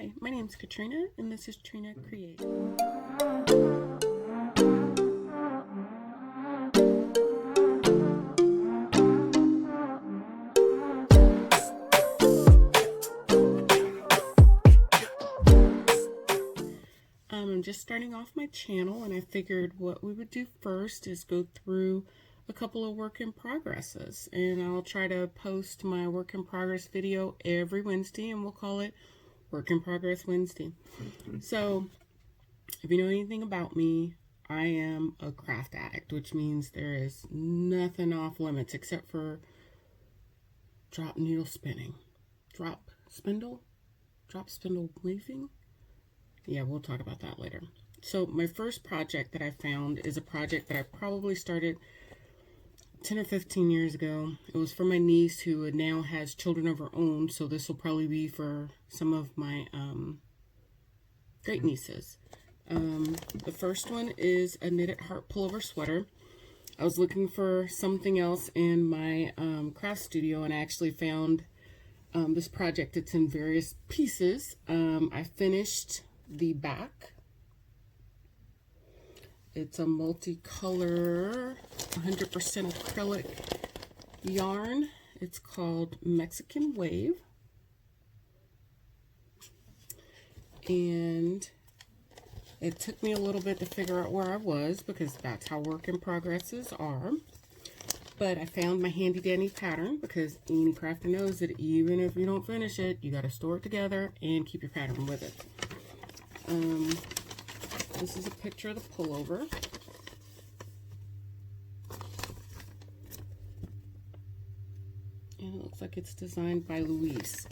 Hi, my name's Katrina, and this is Trina Create. I'm just starting off my channel, and I figured what we would do first is go through a couple of work in progresses, and I'll try to post my work in progress video every Wednesday, and we'll call it Work in Progress Wednesday. So if you know anything about me, I am a craft addict, which means there is nothing off limits except for drop needle spinning, drop spindle weaving. Yeah, we'll talk about that later. So my first project that I found is a project that I probably started 10 or 15 years ago. It was for my niece who now has children of her own, so this will probably be for some of my great nieces. The first one is a knitted heart pullover sweater. I was looking for something else in my craft studio, and I actually found this project. It's in various pieces. I finished the back. It's a multicolor 100% acrylic yarn. It's called Mexican Wave. And it took me a little bit to figure out where I was, because that's how work in progresses are. But I found my handy dandy pattern, because any crafter knows that even if you don't finish it, you got to store it together and keep your pattern with it. This is a picture of the pullover. And it looks like it's designed by Louise.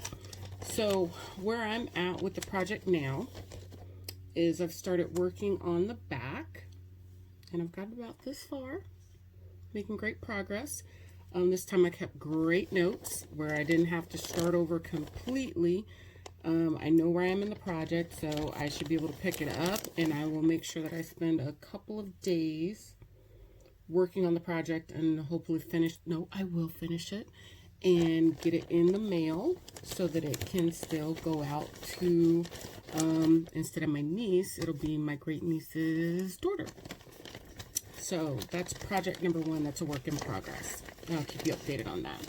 So where I'm at with the project now is I've started working on the back, and I've got about this far, making great progress. This time I kept great notes where I didn't have to start over completely. I know where I am in the project, so I should be able to pick it up, and I will make sure that I spend a couple of days working on the project and hopefully I will finish it and get it in the mail so that it can still go out to, instead of my niece, it'll be my great niece's daughter. So that's project number one. That's a work in progress. I'll keep you updated on that.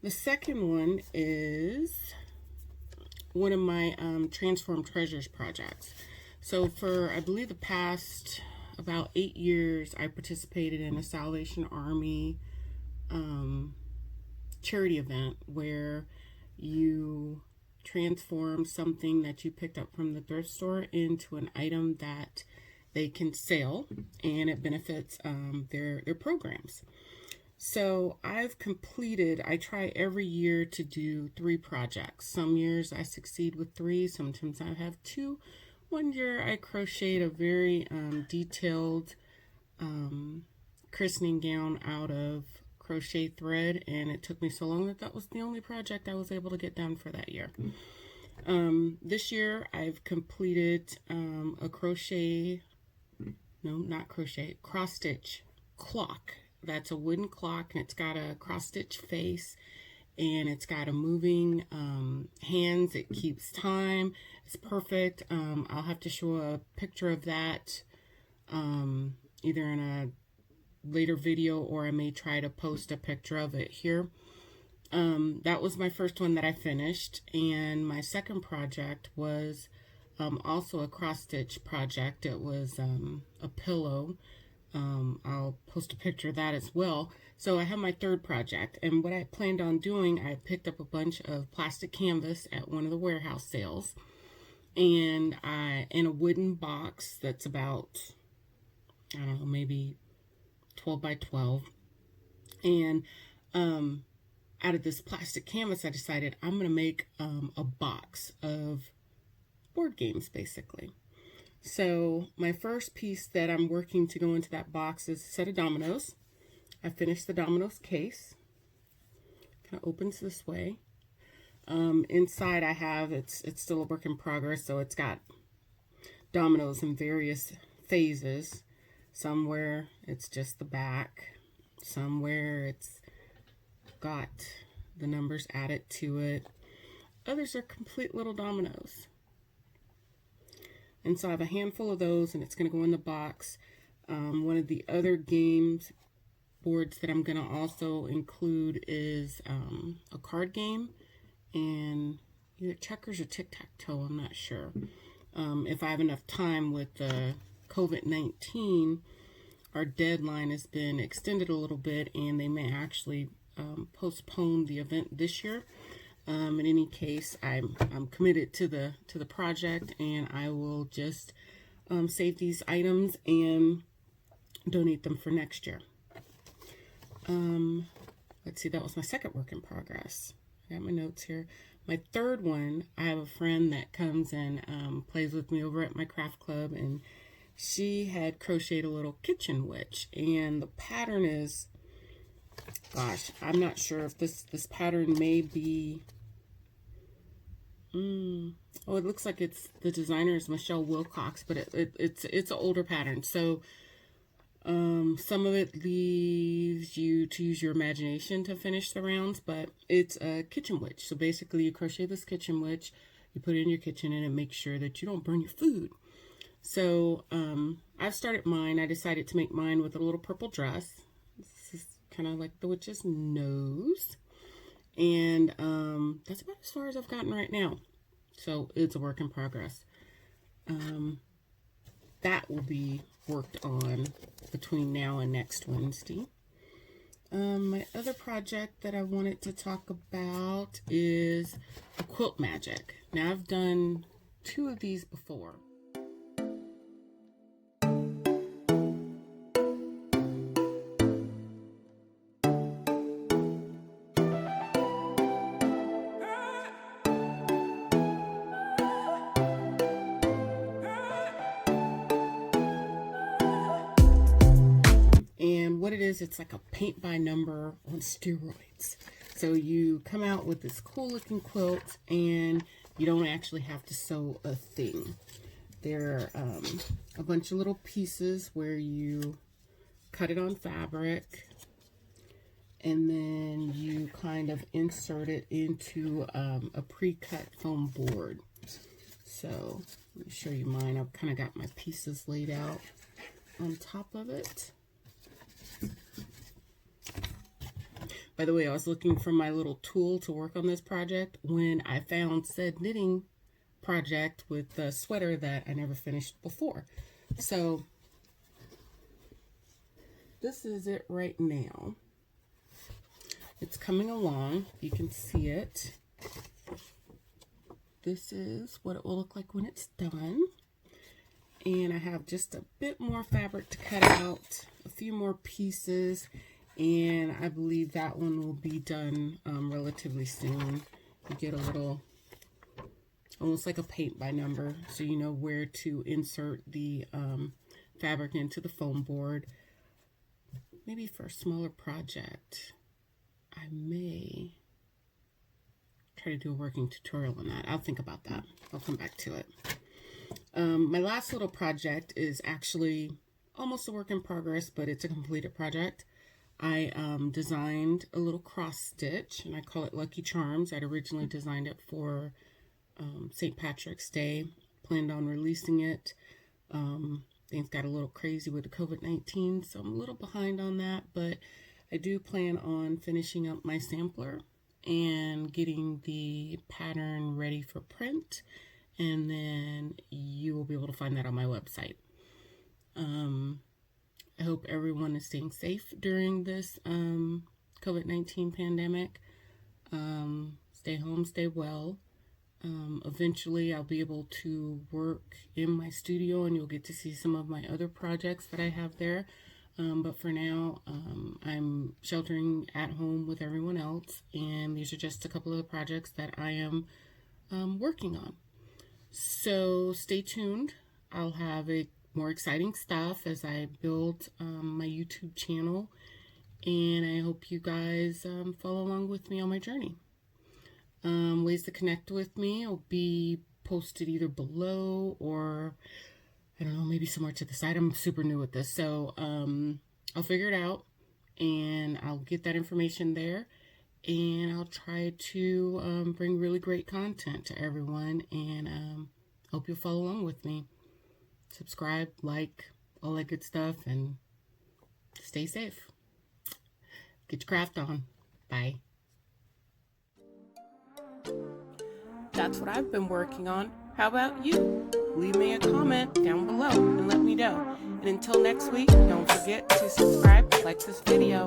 The second one is one of my Transform Treasures projects. So for, I believe, the past about 8 years, I participated in a Salvation Army charity event where you transform something that you picked up from the thrift store into an item that they can sell, and it benefits their programs. So I try every year to do 3 projects. Some years I succeed with 3, sometimes I have 2. One year I crocheted a very detailed christening gown out of crochet thread, and it took me so long that was the only project I was able to get done for that year. This year I've completed a cross-stitch clock. That's a wooden clock, and it's got a cross-stitch face, and it's got a moving hands. It keeps time. It's perfect. I'll have to show a picture of that either in a later video, or I may try to post a picture of it here. That was my first one that I finished, and my second project was also a cross-stitch project. It was a pillow. I'll post a picture of that as well. So I have my third project, and what I planned on doing, I picked up a bunch of plastic canvas at one of the warehouse sales, and in a wooden box that's about, I don't know, maybe 12 by 12, and out of this plastic canvas I decided I'm going to make a box of board games, basically. So my first piece that I'm working to go into that box is a set of dominoes. I finished the dominoes case. Kind of opens this way. Inside I have, it's still a work in progress, so it's got dominoes in various phases. Somewhere it's just the back. Somewhere it's got the numbers added to it. Others are complete little dominoes. And so I have a handful of those, and it's going to go in the box. One of the other games boards that I'm going to also include is a card game, and either checkers or tic-tac-toe, I'm not sure. If I have enough time with the COVID-19, our deadline has been extended a little bit, and they may actually postpone the event this year. In any case, I'm committed to the project, and I will just save these items and donate them for next year. Let's see, that was my second work in progress. I got my notes here. My third one, I have a friend that comes and plays with me over at my craft club, and she had crocheted a little kitchen witch, and the pattern is, gosh, I'm not sure if this pattern may be, oh, it looks like it's, the designer is Michelle Wilcox, but it's an older pattern. So some of it leaves you to use your imagination to finish the rounds, but it's a kitchen witch. So basically you crochet this kitchen witch, you put it in your kitchen, and it makes sure that you don't burn your food. So I've started mine. I decided to make mine with a little purple dress. This is kind of like the witch's nose. And that's about as far as I've gotten right now. So it's a work in progress. That will be worked on between now and next Wednesday. My other project that I wanted to talk about is a quilt magic. Now I've done 2 of these before. And what it is, it's like a paint by number on steroids. So you come out with this cool looking quilt, and you don't actually have to sew a thing. There are a bunch of little pieces where you cut it on fabric, and then you kind of insert it into a pre-cut foam board. So let me show you mine. I've kind of got my pieces laid out on top of it. By the way, I was looking for my little tool to work on this project when I found said knitting project with the sweater that I never finished before. So this is it right now. It's coming along. You can see it. This is what it will look like when it's done. And I have just a bit more fabric to cut out, a few more pieces, and I believe that one will be done relatively soon. You get a little, almost like a paint by number, so you know where to insert the fabric into the foam board. Maybe for a smaller project, I may try to do a working tutorial on that. I'll think about that. I'll come back to it. My last little project is actually almost a work in progress, but it's a completed project. I designed a little cross stitch, and I call it Lucky Charms. I'd originally designed it for St. Patrick's Day, planned on releasing it. Things got a little crazy with the COVID-19, so I'm a little behind on that, but I do plan on finishing up my sampler and getting the pattern ready for print, and then you will be able to find that on my website. I hope everyone is staying safe during this COVID-19 pandemic. Stay home, stay well. Eventually I'll be able to work in my studio, and you'll get to see some of my other projects that I have there. But for now, I'm sheltering at home with everyone else, and these are just a couple of the projects that I am working on. So stay tuned. I'll have more exciting stuff as I build my YouTube channel, and I hope you guys follow along with me on my journey. Ways to connect with me will be posted either below or, I don't know, maybe somewhere to the side. I'm super new at this, so I'll figure it out, and I'll get that information there. and I'll try to bring really great content to everyone, and hope you'll follow along with me. Subscribe, like, all that good stuff, and stay safe. Get your craft on. Bye. That's what I've been working on. How about you? Leave me a comment down below and let me know. And until next week, don't forget to subscribe, like this video.